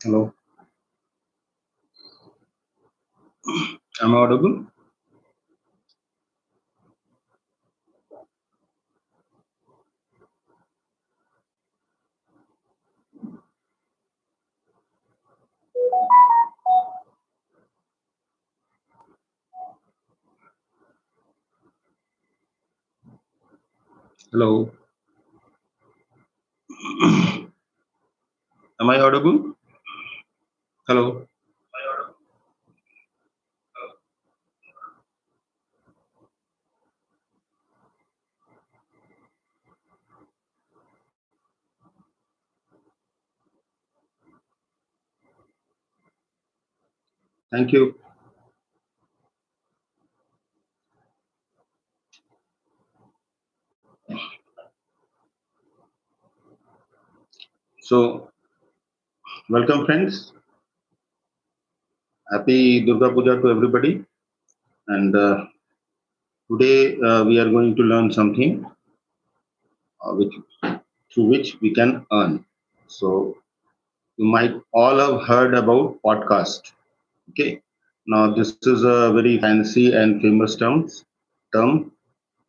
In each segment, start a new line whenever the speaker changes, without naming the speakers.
Hello, am I audible? Hello, am I audible? Hello, thank you. So, welcome, friends. Happy Durga Puja to everybody. And today we are going to learn something which through which we can earn. So, you might all have heard about podcast. Okay. Now, this is a very fancy and famous term,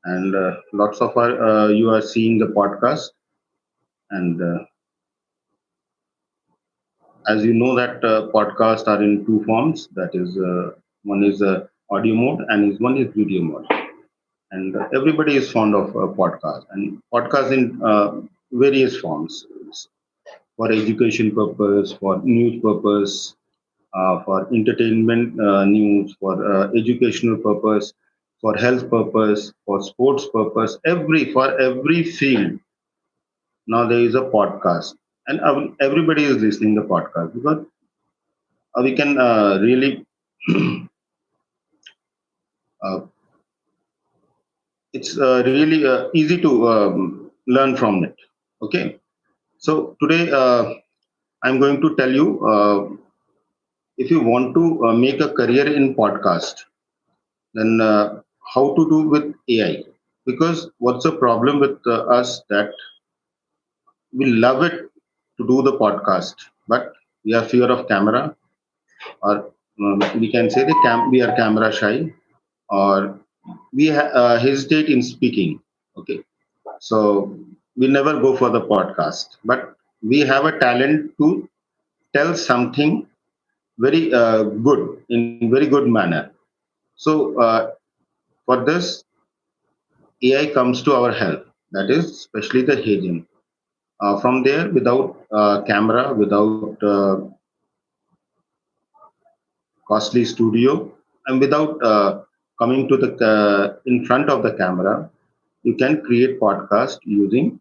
and lots of you are seeing the podcast, and as you know that podcasts are in two forms, that is one is audio mode and is one is video mode, and everybody is fond of podcast and podcast in various forms. It's for education purpose, for news purpose, for entertainment news, for educational purpose, for health purpose, for sports purpose, every field. Now there is a podcast, and everybody is listening to podcast because we can really uh, it's really easy to learn from it. Okay, so today I'm going to tell you if you want to make a career in podcast, then how to do with AI. Because what's the problem with us that we love it to do the podcast, but we are fear of camera, or we can say we are camera shy, or we hesitate in speaking. Okay, so we never go for the podcast, but we have a talent to tell something very good in very good manner. So for this, AI comes to our help. That is especially the heYgen. From there, without camera, without costly studio, and without coming to the in front of the camera, you can create podcast using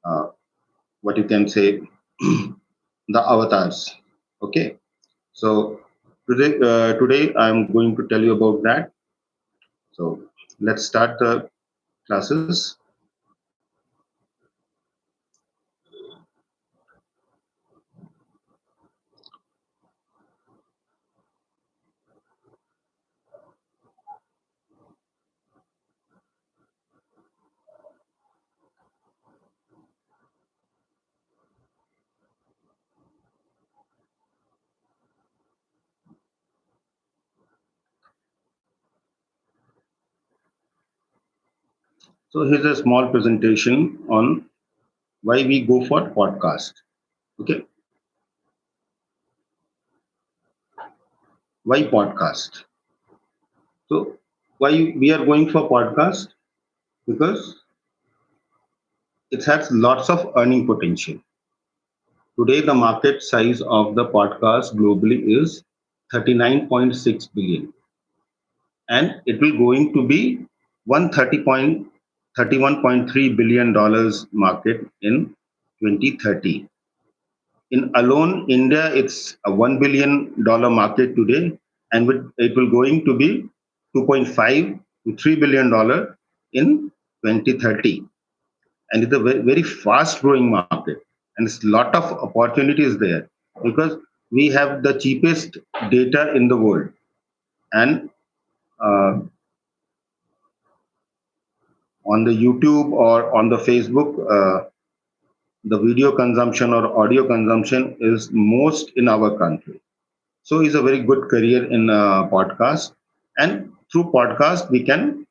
uh, what you can say the avatars. Okay, so today I'm going to tell you about that. So let's start the classes. So here's a small presentation on why we go for podcast. Okay, why podcast? So why we are going for podcast? Because it has lots of earning potential. Today, the market size of the podcast globally is 39.6 billion, and it will going to be 131.3 billion dollars market in 2030. In alone India, it's a $1 billion market today, and it will going to be 2.5 to $3 billion in 2030. And it's a very fast growing market, and it's a lot of opportunities there because we have the cheapest data in the world, and uh, on the YouTube or on the Facebook, the video consumption or audio consumption is most in our country. So it's a very good career in podcast, and through podcast we can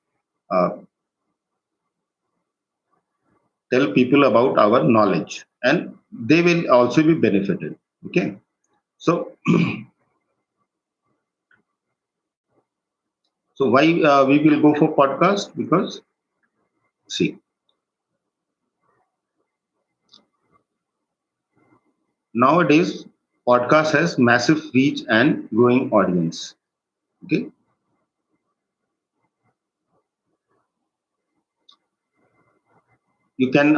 uh, tell people about our knowledge, and they will also be benefited. Okay, so so why we will go for podcast? Because see, nowadays podcast has massive reach and growing audience. Okay, you can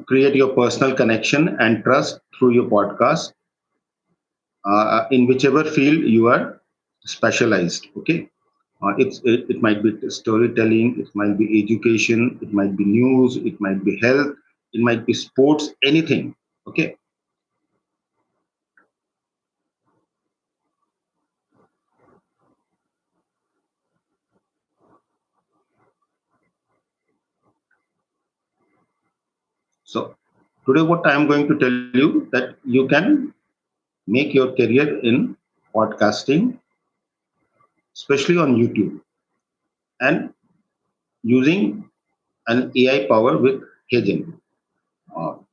create your personal connection and trust through your podcast in whichever field you are specialized. Okay, it might be storytelling, it might be education, it might be news, it might be health, it might be sports, anything. Okay, so today what I am going to tell you, that you can make your career in podcasting, especially on YouTube, and using an AI power with heYgen.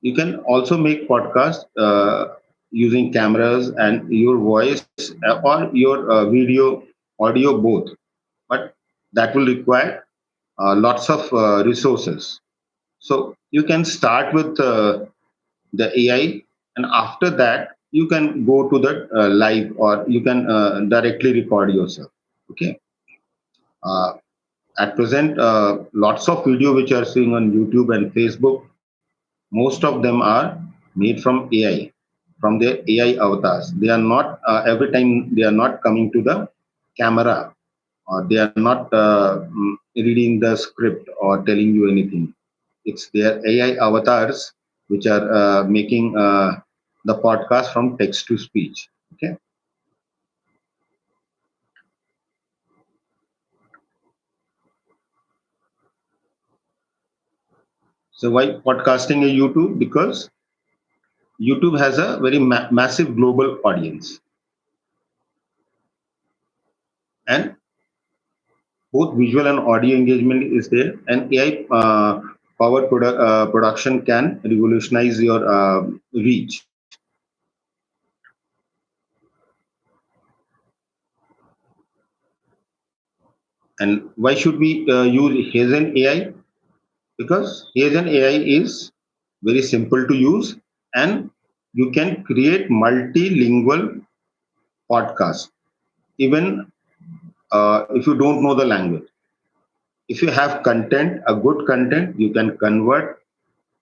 You can also make podcast using cameras and your voice or your video, audio both. But that will require lots of resources. So you can start with the AI, and after that you can go to the live, or you can directly record yourself. Okay. Uh, at present, lots of video which are seeing on YouTube and Facebook, most of them are made from AI, from their AI avatars. They are not every time they are not coming to the camera, or they are not reading the script or telling you anything. It's their AI avatars which are making the podcast from text to speech. Okay, so why podcasting is YouTube? Because YouTube has a very massive global audience, and both visual and audio engagement is there, and AI powered production can revolutionize your reach. And why should we use heYgen AI? Because heYgen AI is very simple to use, and you can create multilingual podcasts, even if you don't know the language. If you have content, a good content, you can convert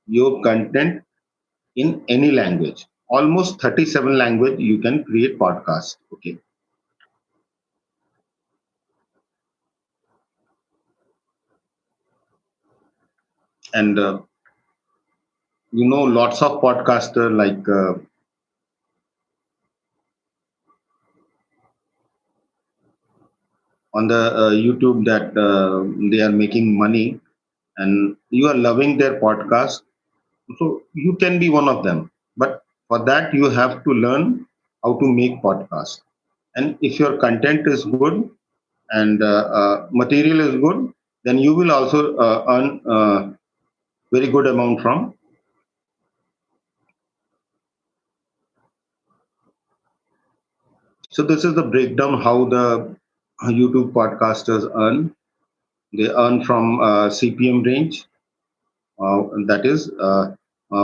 your content in any language. Almost 37 language you can create podcast. Okay, and lots of podcaster like on the YouTube, that they are making money, and you are loving their podcast, so you can be one of them. But for that you have to learn how to make podcast. And if your content is good and material is good, then you will also earn very good amount from. So this is the breakdown how the YouTube podcasters earn. They earn from CPM range, that is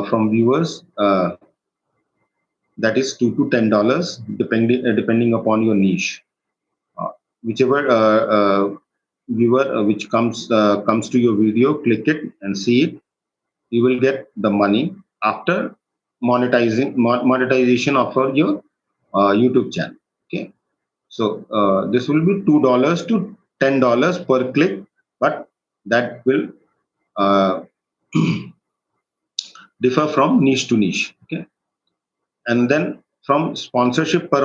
from viewers, that is $2 to $10, depending upon your niche. Uh, whichever viewer which comes to your video, click it and see it, you will get the money after monetization of your YouTube channel. Okay. So this will be $2 to $10 per click, but that will uh, differ from niche to niche. Okay, and then from sponsorship per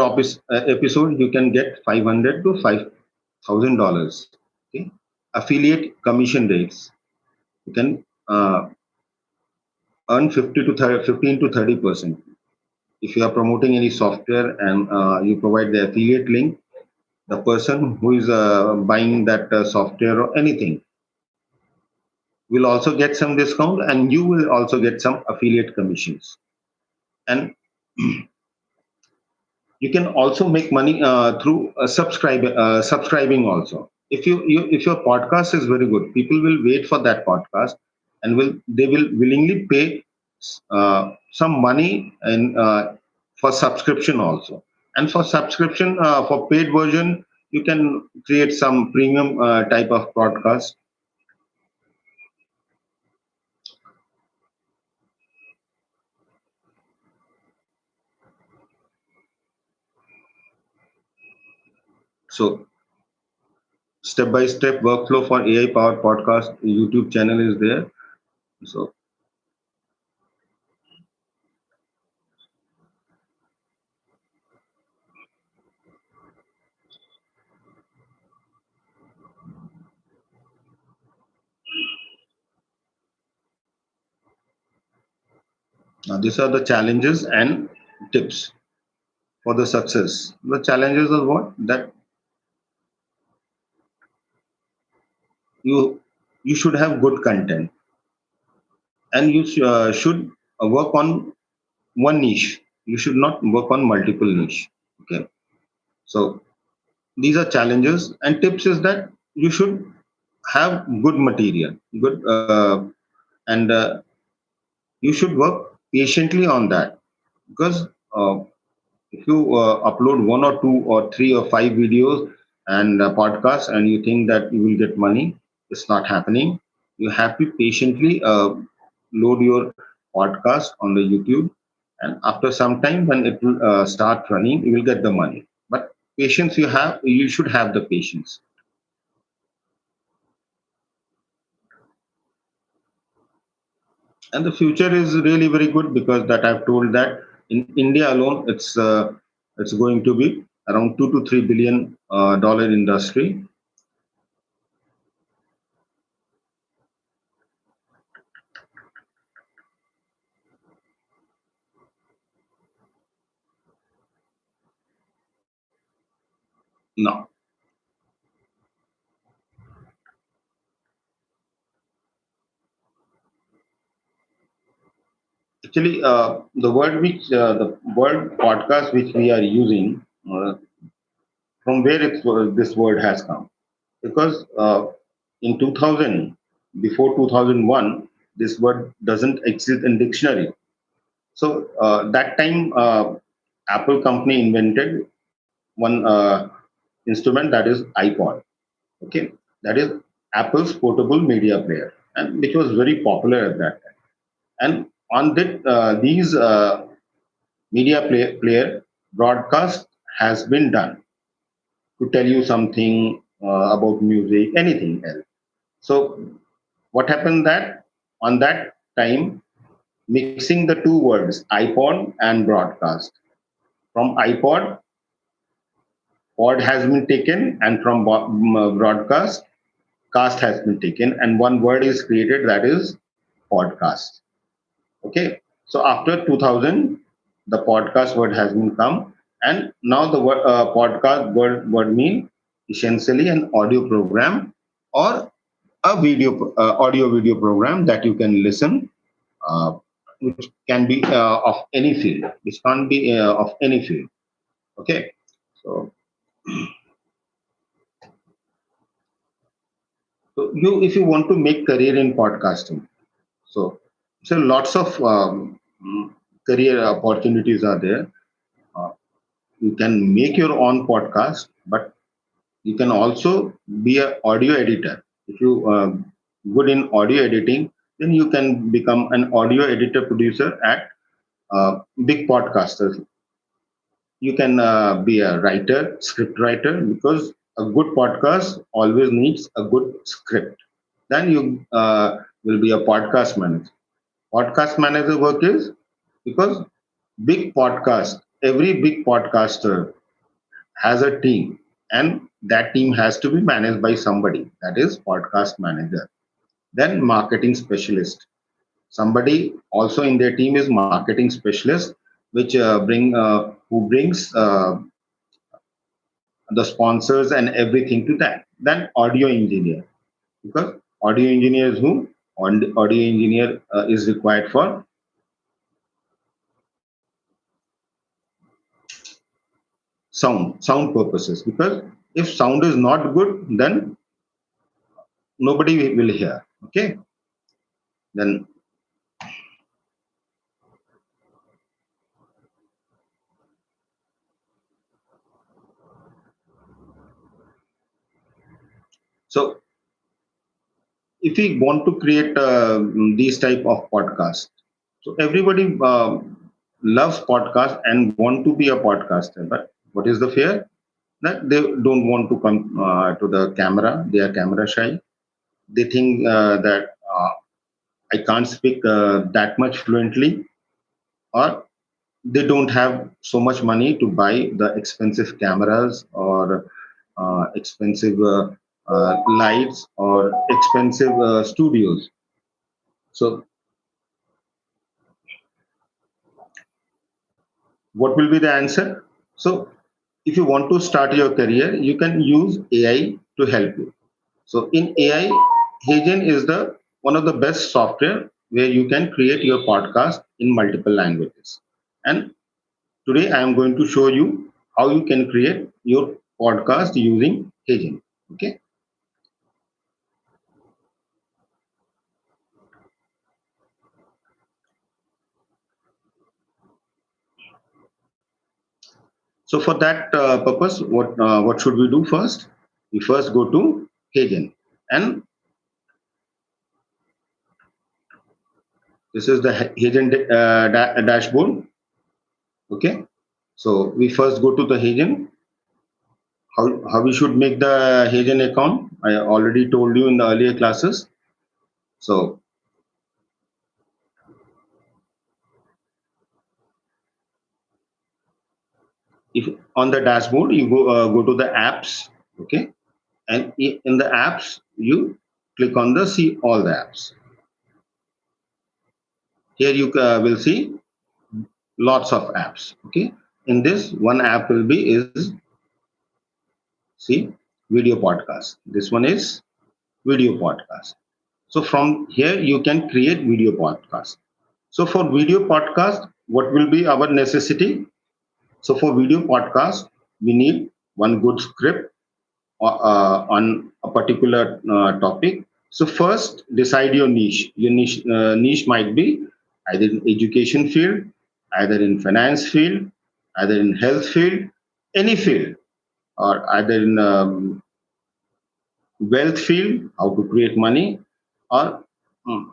episode, you can get 500 to $5,000. Okay, affiliate commission rates, you can earn 50 to 30, 15 to 30%. If you are promoting any software and you provide the affiliate link, the person who is buying that software or anything will also get some discount, and you will also get some affiliate commissions. And you can also make money through subscribing also. If your podcast is very good, people will wait for that podcast, and they will willingly pay some money and for subscription also. And for subscription, for paid version, you can create some premium type of podcast. So step by step workflow for AI powered podcast YouTube channel is there. So these are the challenges and tips for the success. The challenges are what? That you you should have good content, and you should work on one niche. You should not work on multiple niche. Okay. So these are challenges, and tips is that you should have good material, good, and you should work patiently on that, because if you upload one or two or three or five videos and podcasts and you think that you will get money, it's not happening. You have to patiently load your podcast on the YouTube, and after some time when it will start running, you will get the money. But patience, you should have the patience. And the future is really very good, because that I've told that in India alone, it's going to be around 2 to 3 billion dollar industry. Now, actually, the word podcast which we are using, from where this word has come, because in 2000, before 2001, this word doesn't exist in dictionary. So that time, Apple company invented one instrument, that is iPod. Okay, that is Apple's portable media player, and which was very popular at that time. And on these player broadcast has been done to tell you something about music, anything else. So what happened that on that time, mixing the two words iPod and broadcast, from iPod, pod has been taken, and from broadcast, cast has been taken, and one word is created, that is podcast. Okay, so after 2000, the podcast word has been come, and now the podcast word mean essentially an audio program, or a audio video program that you can listen, uh, which can be of any field. Which can't be of any field. Okay, so you, if you want to make career in podcasting, so lots of career opportunities are there. Uh, you can make your own podcast, but you can also be an audio editor. If you good in audio editing, then you can become an audio editor producer at big podcasters. You can be a writer, script writer, because a good podcast always needs a good script. Then you will be a podcast manager. Podcast manager work is, because every big podcaster has a team, and that team has to be managed by somebody, that is podcast manager. Then marketing specialist. Somebody also in their team is marketing specialist, which who brings the sponsors and everything to that. Then audio engineer, because audio engineer is who? Audio engineer is required for sound purposes, because if sound is not good, then nobody will hear. Okay, then so if we want to create these type of podcasts, so everybody loves podcast and want to be a podcaster, but what is the fear? That they don't want to come to the camera. They are camera shy. They think that I can't speak that much fluently, or they don't have so much money to buy the expensive cameras or expensive lights or expensive studios. So what will be the answer? So if you want to start your career, you can use AI to help you. So in AI, heYgen is the one of the best software where you can create your podcast in multiple languages. And today I am going to show you how you can create your podcast using heYgen. Okay. So for that purpose, what should we do first? We first go to heYgen, and this is the heYgen dashboard. Okay. So we first go to the heYgen. How we should make the heYgen account? I already told you in the earlier classes. So if on the dashboard you go to the apps, okay, and in the apps you click on the see all the apps. Here you will see lots of apps. Okay, in this one app will be is see video podcast. This one is video podcast. So from here you can create video podcast. So for video podcast, what will be our necessity? So for video podcast, we need one good script on a particular topic. So first, decide your niche. Your niche might be either in education field, either in finance field, either in health field, any field, or either in wealth field, how to create money, or mm,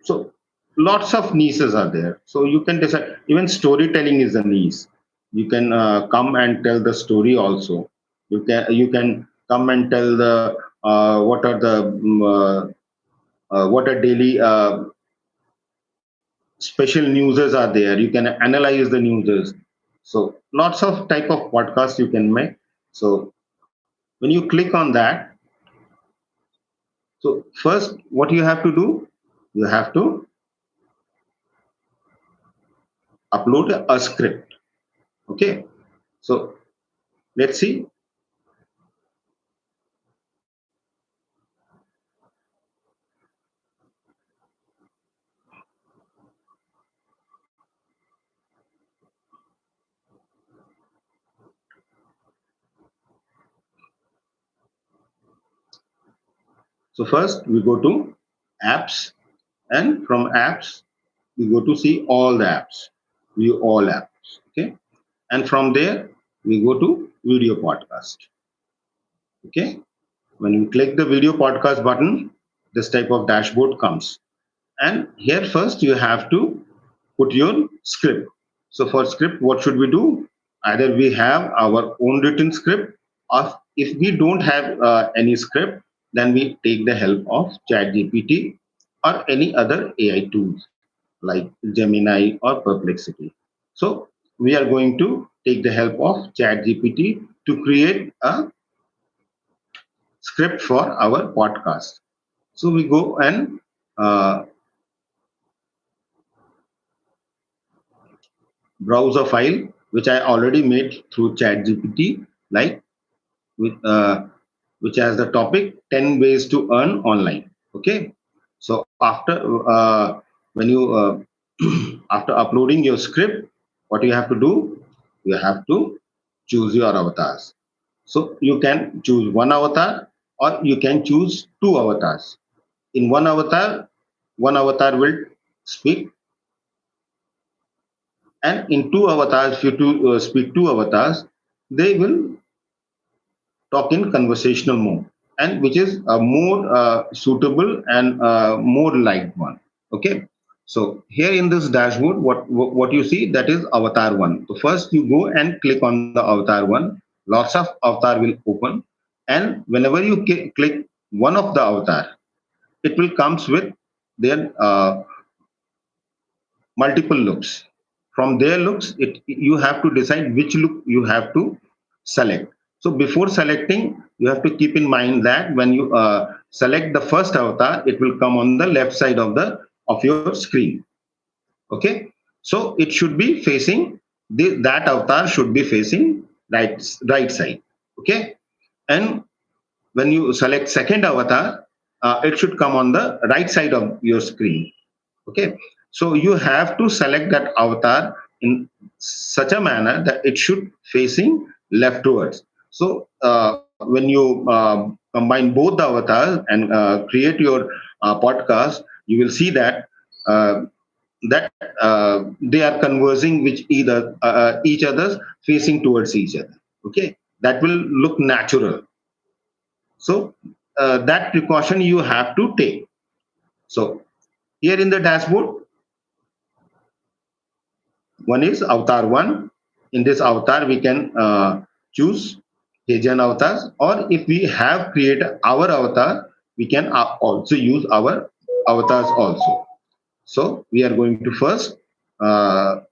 so lots of niches are there. So you can decide. Even storytelling is a niche. You can come and tell the story also. You can come and tell the what are daily special newses are there. You can analyze the newses. So lots of type of podcasts you can make. So when you click on that, so first what you have to do, you have to upload a script. Okay. So let's see. So first we go to apps, and from apps we go to see all the apps, view all apps. Okay, and from there we go to video podcast. Okay, when you click the video podcast button, this type of dashboard comes, and here first you have to put your script. So for script, what should we do? Either we have our own written script, or if we don't have any script, then we take the help of ChatGPT or any other AI tools like Gemini or Perplexity. So we are going to take the help of ChatGPT to create a script for our podcast. So we go and uh, browse a file which I already made through ChatGPT, like with, which has the topic 10 ways to earn online. Okay. So after when you after uploading your script, what you have to do, you have to choose your avatars. So you can choose one avatar or you can choose two avatars. In one avatar will speak, and in two avatars, if you speak two avatars, they will talk in conversational mode, and which is a more suitable and more liked one. Okay. So here in this dashboard, what you see, that is avatar one. So first you go and click on the avatar one. Lots of avatar will open, and whenever you click one of the avatar, it will comes with their multiple looks. From their looks, you have to decide which look you have to select. So before selecting, you have to keep in mind that when you select the first avatar, it will come on the left side of your screen. Okay, so it should be facing that avatar should be facing right side. Okay, and when you select second avatar, it should come on the right side of your screen. Okay, so you have to select that avatar in such a manner that it should facing leftwards. So when you combine both the avatars and create your podcast, you will see that that they are conversing with either each other's facing towards each other. Okay, that will look natural. So that precaution you have to take. So here in the dashboard, one is avatar one. In this avatar, we can choose heYgen avatars, or if we have created our avatar, we can also use our avatars also. So we are going to first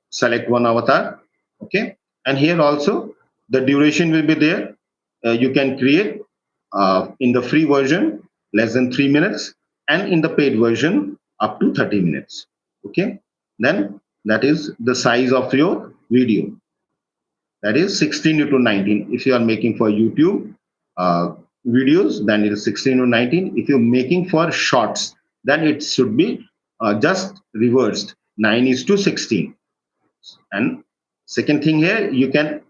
select one avatar. Okay, and here also the duration will be there. You can create in the free version less than 3 minutes, and in the paid version up to 30 minutes. Okay, then that is the size of your video. That is 16 to 19. If you are making for YouTube videos, then it is 16 to 19. If you're making for shorts, then it should be just reversed, 9 is to 16. And second thing here, you can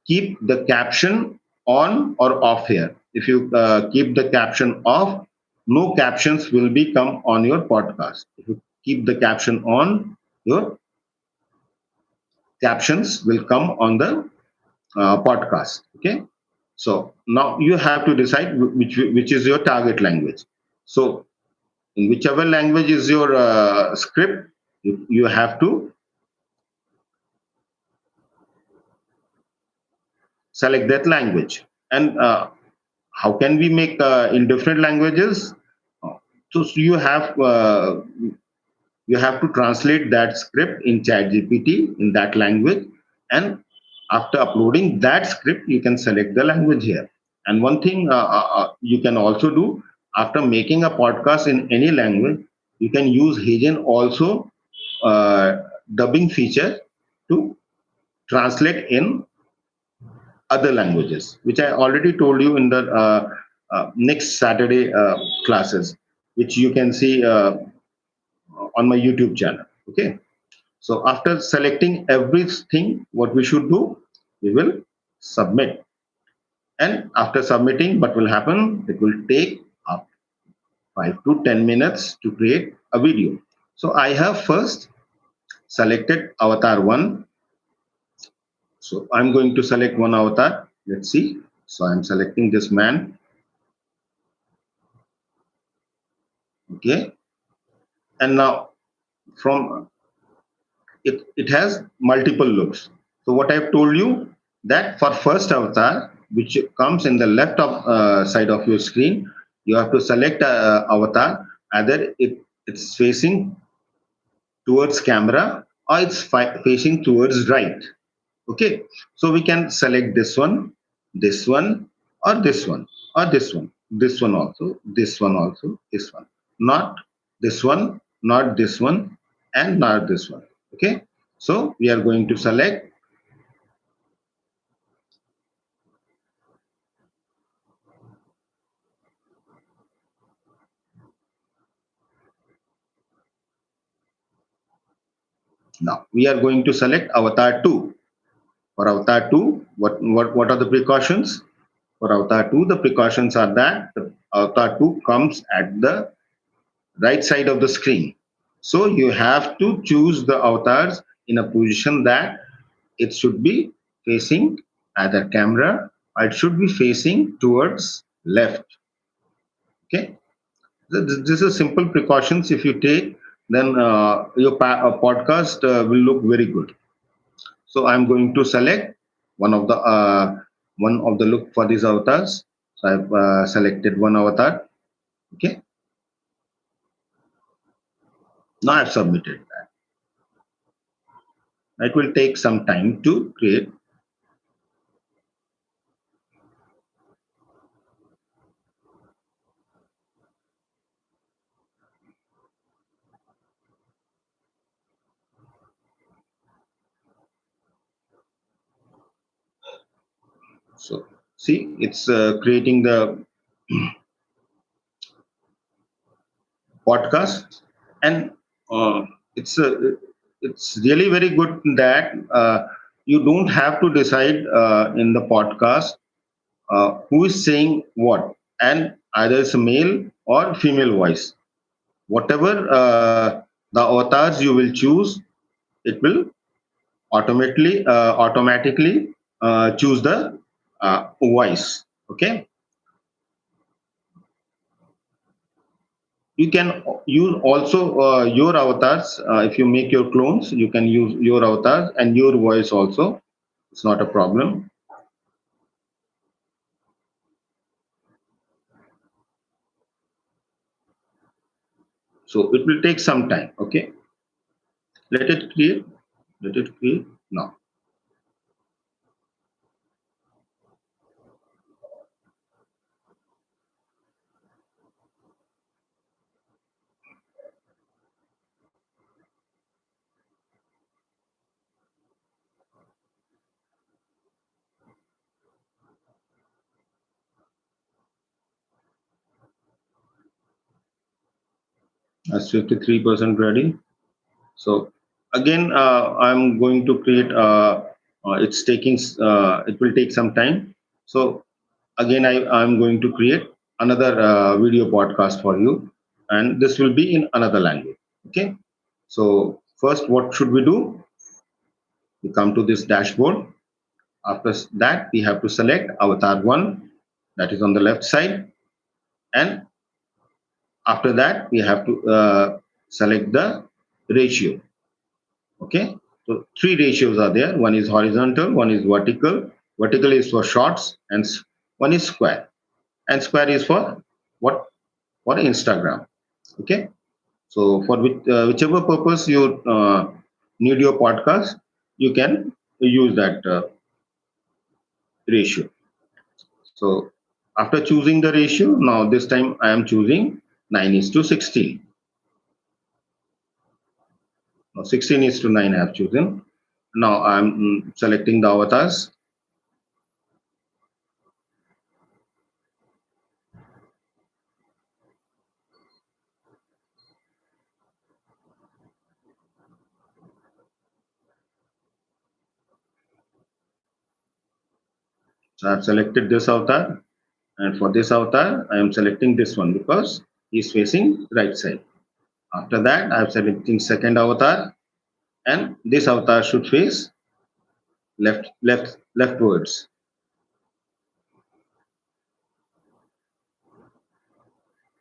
keep the caption on or off here. If you keep the caption off, no captions will be come on your podcast. If you keep the caption on, your captions will come on the podcast. Okay, so now you have to decide which is your target language. So in whichever language is your script, you have to select that language. And how can we make in different languages? So you have to translate that script in ChatGPT in that language, and after uploading that script, you can select the language here. And one thing you can also do, after making a podcast in any language, you can use heYgen also dubbing feature to translate in other languages, which I already told you in the next Saturday classes, which you can see on my YouTube channel. Okay. So after selecting everything, what we should do, we will submit. And after submitting, what will happen? It will take up 5 to 10 minutes to create a video. So I have first selected avatar one. So I'm going to select one avatar. Let's see. So I'm selecting this man. Okay. And now from it has multiple looks. So what I've told you, that for first avatar, which comes in the left of side of your screen, you have to select avatar. Either it's facing towards camera or it's facing towards right. Okay, so we can select this one, or this one, or this one also, this one also, this one. Not this one, not this one, and not this one. Okay, So we are going to select. Now we are going to select avatar 2. For avatar 2, what are the precautions? For avatar 2, the precautions are that the avatar 2 comes at the right side of the screen. So you have to choose the avatars in a position that it should be facing either camera or it should be facing towards left. Okay, this is simple precautions. If you take, then your podcast will look very good. So I'm going to select one of the look for these avatars. So I've selected one avatar. Okay, now I've submitted that. It will take some time to create. So see, it's creating the podcast, and uh, it's it's really very good that you don't have to decide in the podcast who is saying what, and either it's a male or female voice. Whatever the avatars you will choose, it will automatically choose the voice. Okay, you can use also your avatars. If you make your clones, you can use your avatars and your voice also. It's not a problem. So it will take some time. Okay, let it create. Let it create now. That's 53% ready. So again, I'm going to create. It's taking. It will take some time. So again, I'm going to create another video podcast for you, and this will be in another language. Okay. So first, what should we do? We come to this dashboard. After that, we have to select avatar one, that is on the left side, and after that, we have to select the ratio. Okay, so three ratios are there. One is horizontal, one is vertical. Vertical is for shorts, and one is square. And square is for what? For Instagram. Okay, so for whichever purpose you need your podcast, you can use that ratio. So after choosing the ratio, now this time I am choosing 9 is to 16. Now 16 is to 9 I have chosen. Now I'm selecting the avatars. So I've selected this avatar, and for this avatar, I am selecting this one because he's facing right side. After that, I'm selecting second avatar, and this avatar should face leftwards.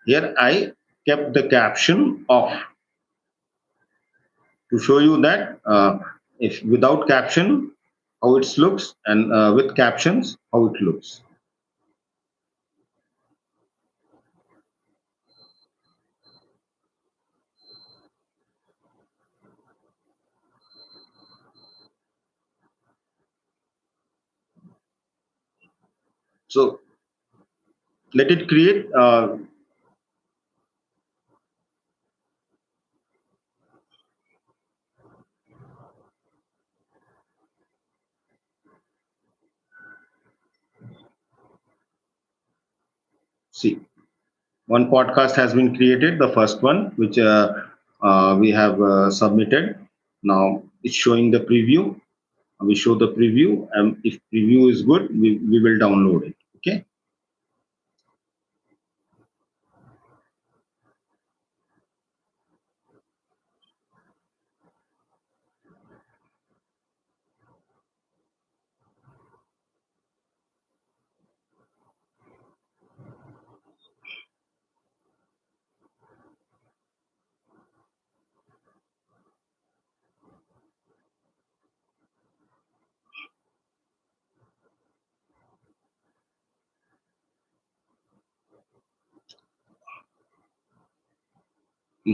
Here I kept the caption off to show you that if without caption how it looks, and with captions how it looks. So let it create. one podcast has been created, the first one, which we have submitted. Now it's showing the preview. We show the preview, and if preview is good, we will download it. Okay.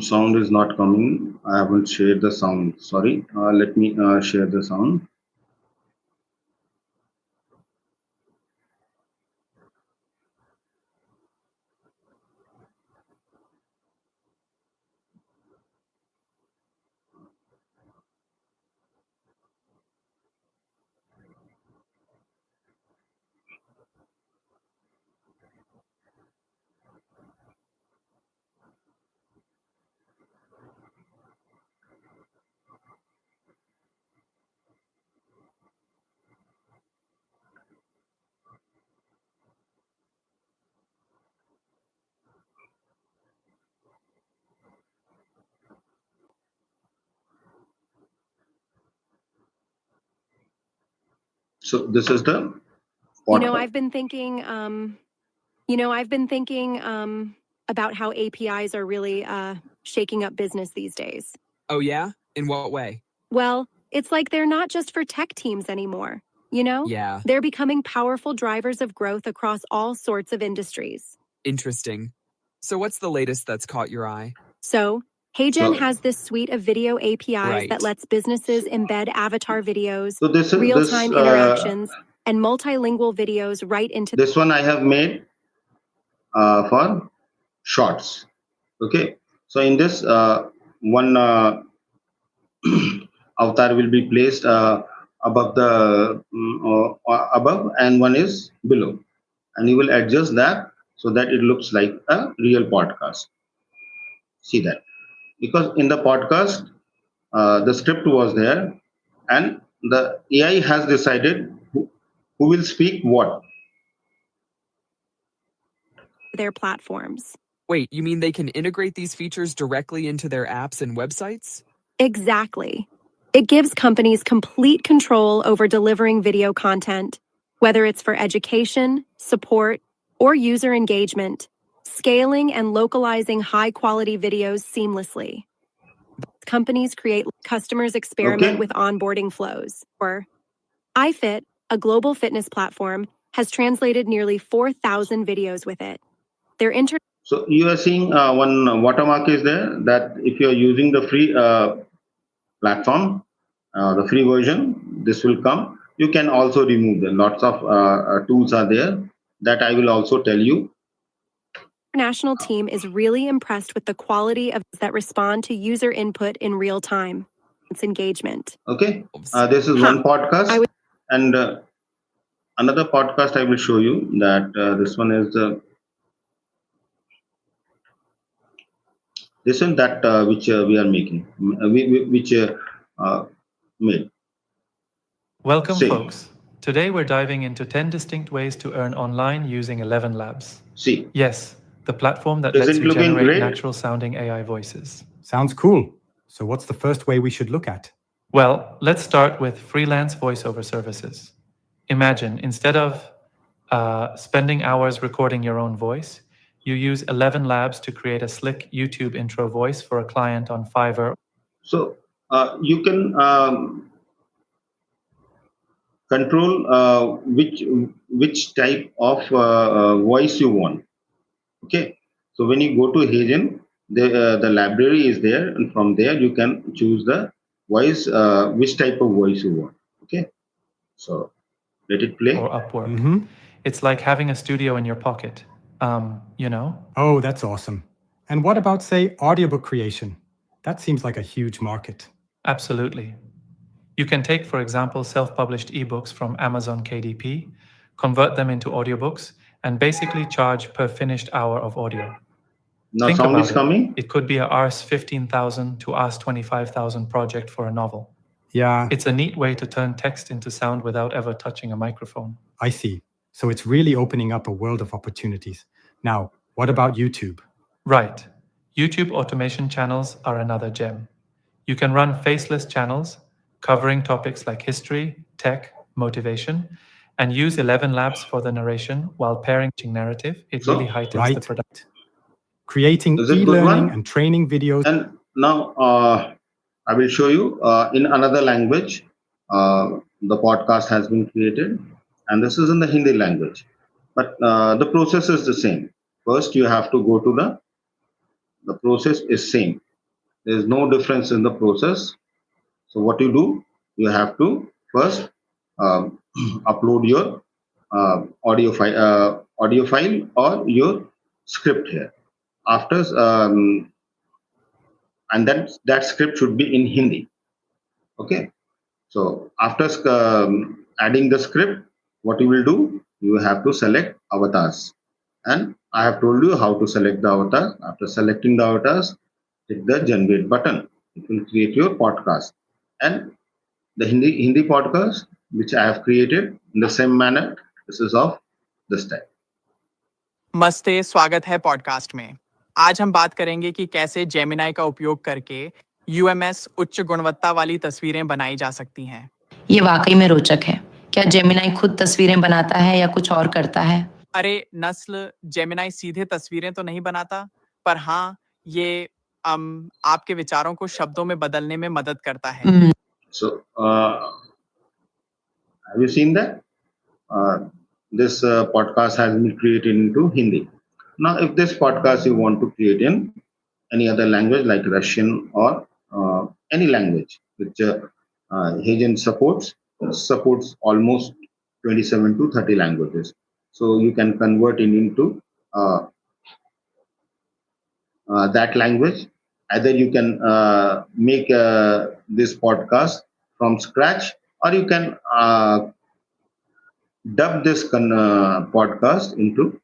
Sound is not coming. I haven't shared the sound. Sorry. Let me share the sound. So this is the podcast.
I've been thinking about how APIs are really shaking up business these days.
Oh, yeah? In what way?
Well, it's like they're not just for tech teams anymore,
Yeah.
They're becoming powerful drivers of growth across all sorts of industries.
Interesting. So what's the latest that's caught your eye?
So, heYgen has this suite of video APIs that
Right.
lets businesses embed avatar videos,
So this is
real-time interactions, and multilingual videos right into
this one I have made for shorts. Okay. So in this one avatar will be placed above the above, and one is below, and you will adjust that so that it looks like a real podcast. See that, because in the podcast the script was there, and the AI has decided who will speak what.
their platforms.
Wait, you mean they can integrate these features directly into their apps and websites?
Exactly. It gives companies complete control over delivering video content, whether it's for education, support, or user engagement, scaling and localizing high-quality videos seamlessly. Companies create, customers experiment
Okay.
with onboarding flows. Or iFit, a global fitness platform, has translated nearly 4,000 videos with it. Their
So you are seeing one watermark is there, that if you are using the free platform, the free version, this will come. You can also remove them. Lots of tools are there that I will also tell you.
international team is really impressed with the quality of that respond to user input in real time. It's engagement.
Okay. This is one podcast, and another podcast I will show you that this one is this one that which we are making, which made.
Welcome,
See.
folks. Today we're diving into 10 distinct ways to earn online using 11 Labs.
See.
Yes, the platform that
Is
lets
it
you
looking
generate
great?
natural sounding AI voices.
Sounds cool. So what's the first way we should look at?
Well, let's start with freelance voiceover services. Imagine, instead of spending hours recording your own voice, you use 11 Labs to create a slick YouTube intro voice for a client on Fiverr.
So you can control which type of voice you want. Okay, so when you go to heYgen, the library is there, and from there you can choose the voice, which type of voice you want. Okay, so let it play.
Or Upwork. It's like having a studio in your pocket.
Oh, that's awesome. And what about, say, audiobook creation? That seems like a huge market.
Absolutely. You can take, for example, self-published ebooks from Amazon KDP, convert them into audiobooks, and basically charge per finished hour of audio.
Now
Think
sound
about
is
it.
coming.
It could be a Rs 15,000 to Rs 25,000 project for a novel.
Yeah,
It's a neat way to turn text into sound without ever touching a microphone.
I see. So it's really opening up a world of opportunities. Now, what about YouTube?
Right. YouTube automation channels are another gem. You can run faceless channels covering topics like history, tech, motivation, and use 11 Labs for the narration while pairing narrative. It really
So
heightens the
Right.
product.
Creating
is it good
e-learning
one?
and training videos.
And now I will show you in another language. The podcast has been created, and this is in the Hindi language. But the process is the same. First, you have to go to the process is same. There is no difference in the process. So what you do, you have to first upload your audio file or your script here. After and that script should be in Hindi. Okay. So after adding the script, what you will do, you have to select avatars. And I have told you how to select the avatar. After selecting the avatars, hit the generate button. It will create your podcast. And the Hindi podcast, which I have created in the same manner, this is of this type.
मस्ते, स्वागत है podcast में। आज हम बात करेंगे कि कैसे Gemini का उपयोग करके यूएमएस उच्च गुणवत्ता वाली तस्वीरें बनाई जा सकती हैं।
ये वाकई में रोचक है। क्या जेमिनाई खुद तस्वीरें बनाता है या कुछ और करता है?
अरे नस्ल जेमिनाई सीधे तस्वीरें तो नहीं बनाता, पर हाँ, ये आपके विचारों को शब्दों में बदलने में मदद करता है।
So, have you seen that? This podcast has been created into Hindi. Now, if this podcast you want to create in any other language like Russian or any language which heYgen supports almost 27 to 30 languages. So you can convert it into that language. Either you can make this podcast from scratch, or you can dub this podcast into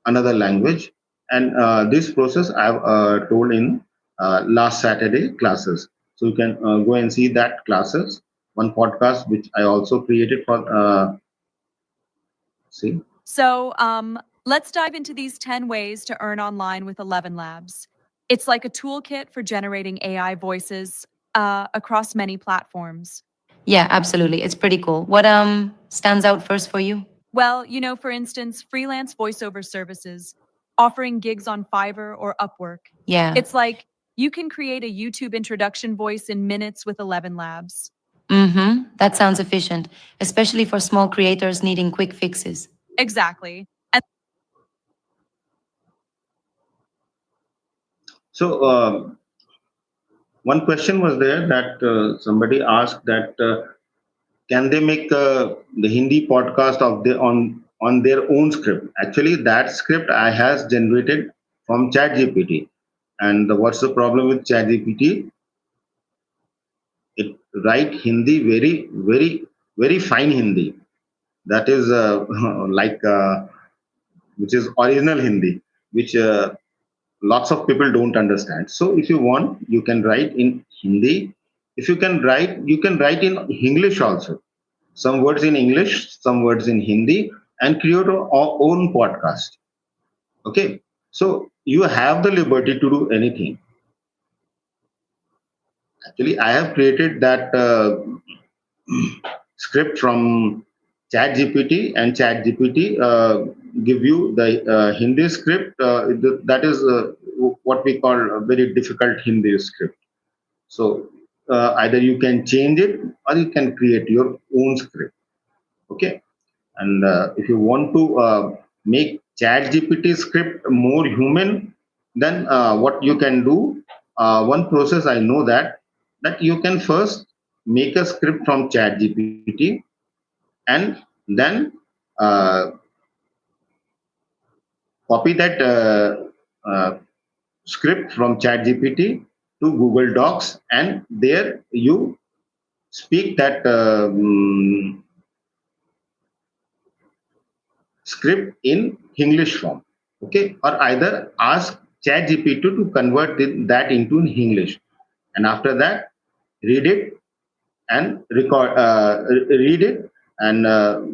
another language. And this process I've told in last Saturday classes. So you can go and see that classes. One podcast which I also created for see.
So let's dive into these 10 ways to earn online with 11 Labs. It's like a toolkit for generating AI voices across many platforms.
Yeah, absolutely. It's pretty cool. What stands out first for you?
Well, for instance, freelance voiceover services, offering gigs on Fiverr or Upwork.
Yeah.
It's like you can create a YouTube introduction voice in minutes with 11 Labs.
That sounds efficient, especially for small creators needing quick fixes.
Exactly.
So one question was there that somebody asked that can they make the Hindi podcast of on their own script? Actually, that script I has generated from ChatGPT. And what's the problem with ChatGPT? It write Hindi very, very, very fine Hindi. That is like which is original Hindi, which lots of people don't understand. So if you want, you can write in Hindi. If you can write in English also. Some words in English, some words in Hindi, and create your own podcast. Okay, so you have the liberty to do anything. Actually, I have created that script from ChatGPT, and ChatGPT give you the Hindi script. That is what we call a very difficult Hindi script. So either you can change it or you can create your own script. Okay, and if you want to make ChatGPT script more human, then what you can do? One process I know that you can first make a script from ChatGPT and then copy that script from ChatGPT to Google Docs, and there you speak that script in English form. Okay, or either ask ChatGPT to convert that into English, and after that, read it and read it, and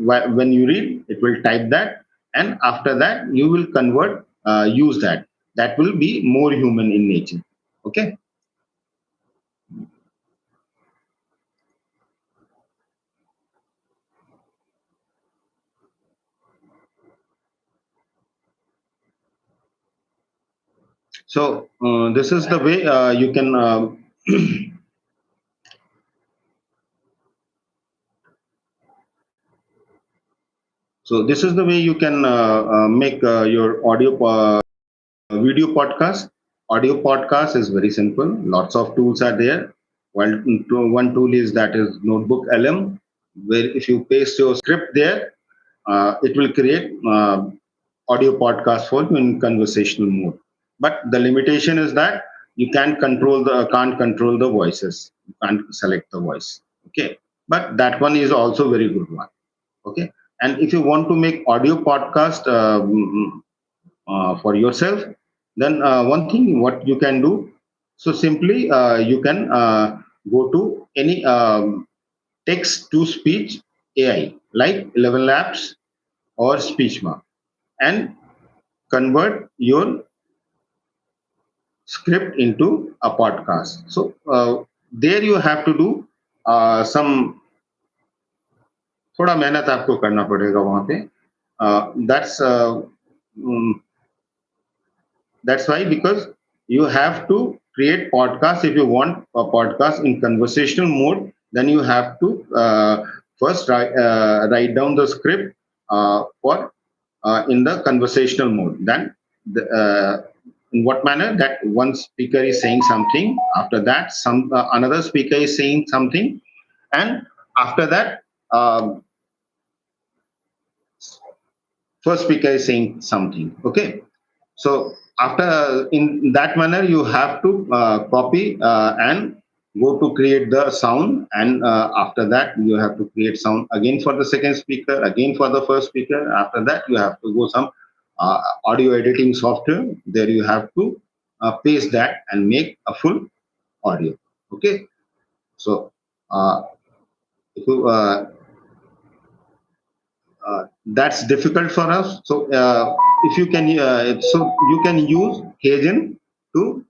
when you read, it will type that, and after that, you will convert, use that. That will be more human in nature. Okay. So this is the way you can. So this is the way you can make your video podcast. Audio podcast is very simple. Lots of tools are there. One tool is that is Notebook LM, where if you paste your script there, it will create audio podcast for you in conversational mode. But the limitation is that you can't control the voices. You can't select the voice. Okay, but that one is also very good one. Okay, and if you want to make audio podcast for yourself, then one thing what you can do, so simply you can go to any text to speech AI like 11 Labs or Speechma, and convert your script into a podcast. So there you have to do some, थोड़ा मेहनत आपको करना पड़ेगा वहां पे. That's That's why, because you have to create podcast. If you want a podcast in conversational mode, then you have to first write down the script for in the conversational mode. Then in what manner that one speaker is saying something, after that some another speaker is saying something, and after that first speaker is saying something. Okay, so after in that manner, you have to copy and go to create the sound, and after that you have to create sound again for the second speaker, again for the first speaker. After that, you have to go some audio editing software. There you have to paste that and make a full audio. Okay, so if you, that's difficult for us. So if you can, so you can use heYgen to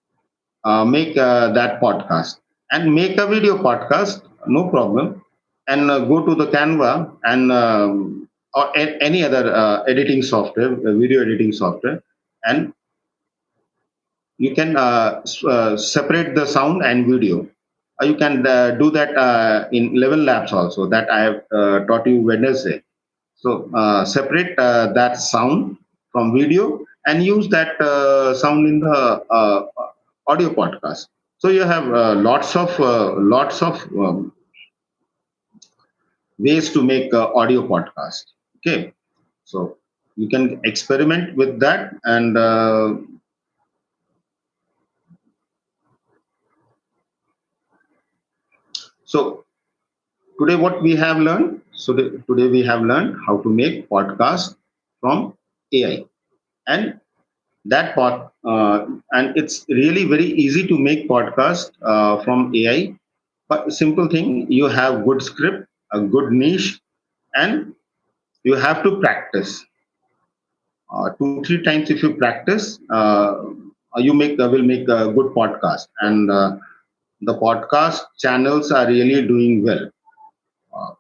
make that podcast and make a video podcast, no problem, and go to the Canva and or any other editing software, video editing software, and you can separate the sound and video. You can do that in 11 Labs also, that I have taught you Wednesday. So separate that sound from video and use that sound in the audio podcast. So you have lots of ways to make audio podcast. Okay, so you can experiment with that, and so today what we have learned. So today we have learned how to make podcast from AI, and that part, and it's really very easy to make podcast from AI. But simple thing, you have good script, a good niche, and you have to practice 2-3 times. If you practice, you will make a good podcast, and the podcast channels are really doing well. uh,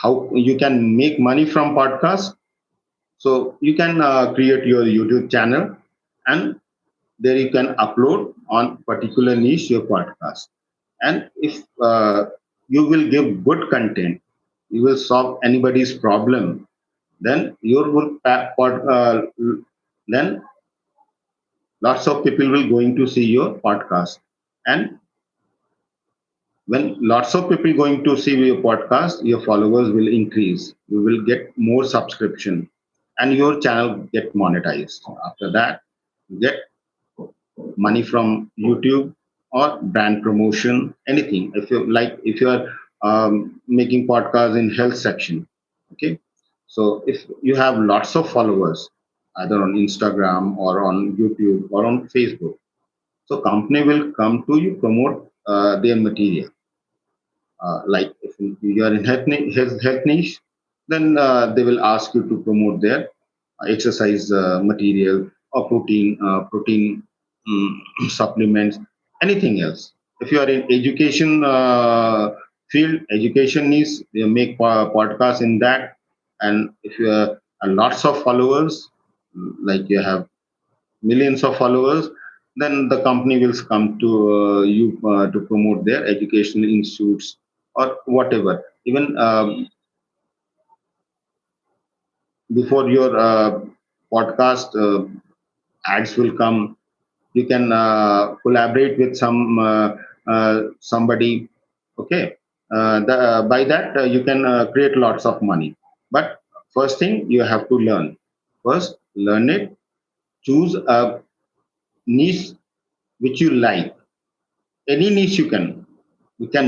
how you can make money from podcast? So you can create your YouTube channel, and there you can upload on particular niche your podcast. And if you will give good content, you will solve anybody's problem, then then lots of people will going to see your podcast. And when lots of people going to see your podcast, your followers will increase, you will get more subscription, and your channel get monetized. After that, you get money from YouTube or brand promotion, anything. If you like, if you are making podcasts in health section, okay. So if you have lots of followers, either on Instagram or on YouTube or on Facebook. So company will come to you promote their material. Like if you are in health niche, then they will ask you to promote their exercise material or protein supplements, anything else. If you are in education field, education needs, you make podcasts in that. And if you are lots of followers, like you have millions of followers, then the company will come to you to promote their educational institutes or whatever. Even before your podcast ads will come, you can collaborate with somebody. Okay, by that you can create lots of money. But first thing you have to learn. First, learn it. Choose a niche which you like. Any niche you can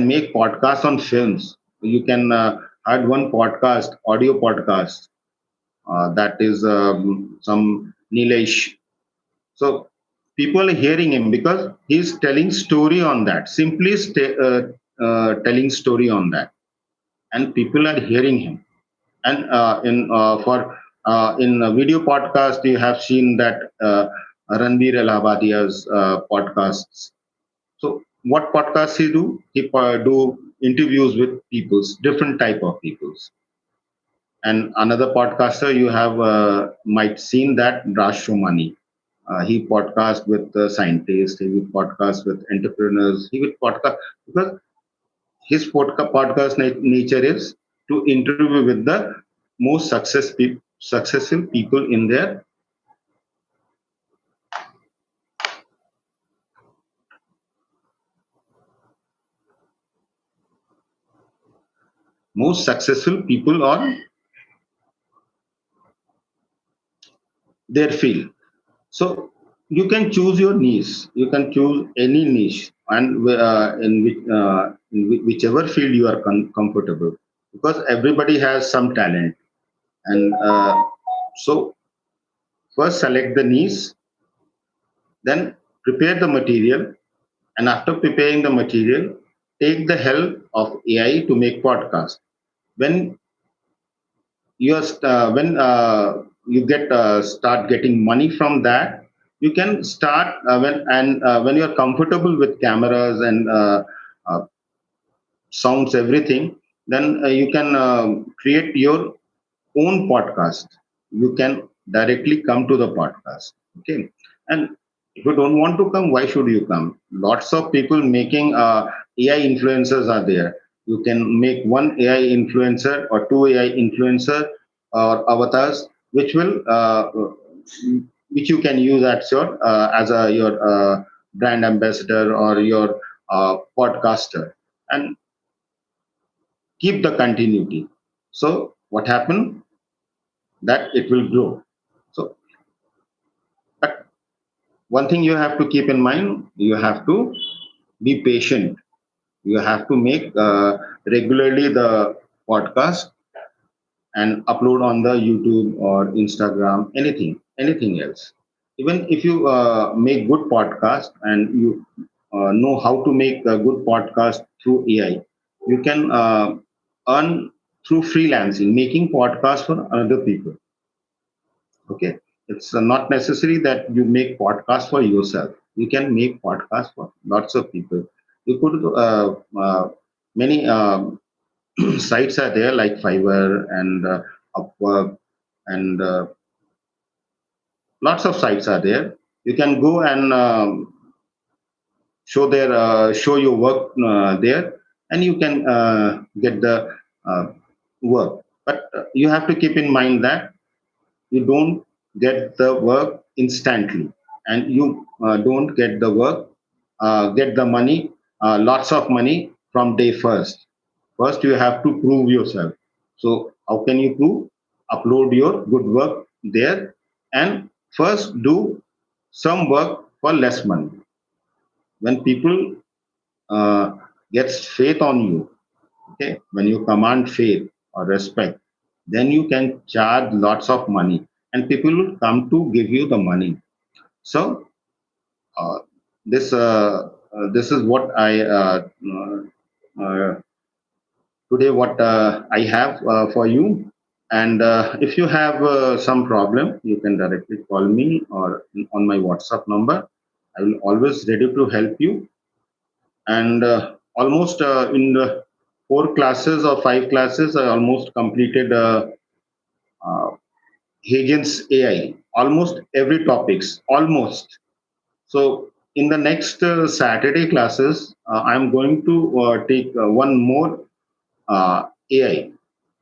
make podcasts on films. You can add one podcast, audio podcast, that is some Nilesh. So people are hearing him because he's telling story on that, simply telling story on that, and people are hearing him. And in a video podcast you have seen that Ranveer Allahabadia's podcasts. So what podcasts he do? He do interviews with peoples, different type of peoples. And another podcaster you have might seen that Raj Shomani. He podcast with scientists. He would podcast with entrepreneurs. He would podcast because his podcast nature is to interview with the most successful people in their most successful people on their field. So you can choose your niche. You can choose any niche, and in whichever field you are comfortable, because everybody has some talent. And so first select the niche, then prepare the material, and after preparing the material, take the help of AI to make podcast. When when you get start getting money from that, you can start when you are comfortable with cameras and uh, sounds, everything, then you can create your own podcast. You can directly come to the podcast. Okay. And if you don't want to come, why should you come? Lots of people making AI influencers are there. You can make one AI influencer or two AI influencer or avatars, which you can use as a your brand ambassador or your podcaster, and keep the continuity. So what happened, that it will grow. So, but one thing you have to keep in mind, you have to be patient. You have to make regularly the podcast and upload on the YouTube or Instagram, anything else. Even if you make good podcast and you know how to make a good podcast through AI, you can earn through freelancing, making podcasts for other people. Okay, it's not necessary that you make podcast for yourself. You can make podcast for lots of people. You could many sites are there like Fiverr and Upwork, and lots of sites are there. You can go and show your work there, and you can get the uh, work. But you have to keep in mind that you don't get the work instantly, and you don't get the money, lots of money from day first. First you have to prove yourself. So how can you prove? Upload your good work there, and first do some work for less money. When people uh, gets faith on you, okay, when you command faith or respect, then you can charge lots of money. and people will come to give you the money. So uh, this is what I uh, today what I have for you. And if you have some problem, you can directly call me or on my WhatsApp number. I will always ready to help you. And almost in the 4 classes or 5 classes, I almost completed uh, heYgen's AI, almost every topics, almost. So in the next Saturday classes, I'm going to take one more AI.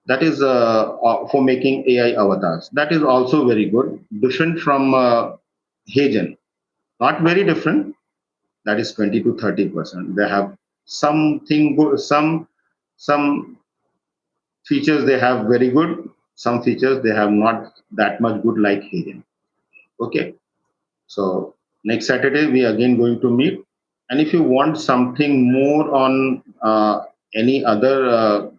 That is for making AI avatars. That is also very good, different from heYgen. Not very different. That is 20 to 30%. They have something good, some features they have very good. Some features they have not that much good like heYgen. Okay. So next Saturday we are again going to meet. And if you want something more on any other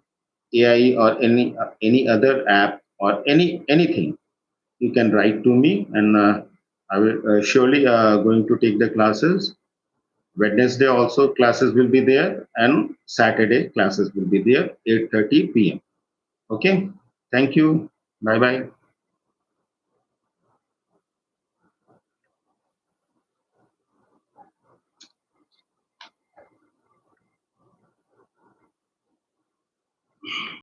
AI or any other app or anything, you can write to me, and I will surely going to take the classes. Wednesday also classes will be there, and Saturday classes will be there, 8:30 p.m. Okay. Thank you. Bye bye.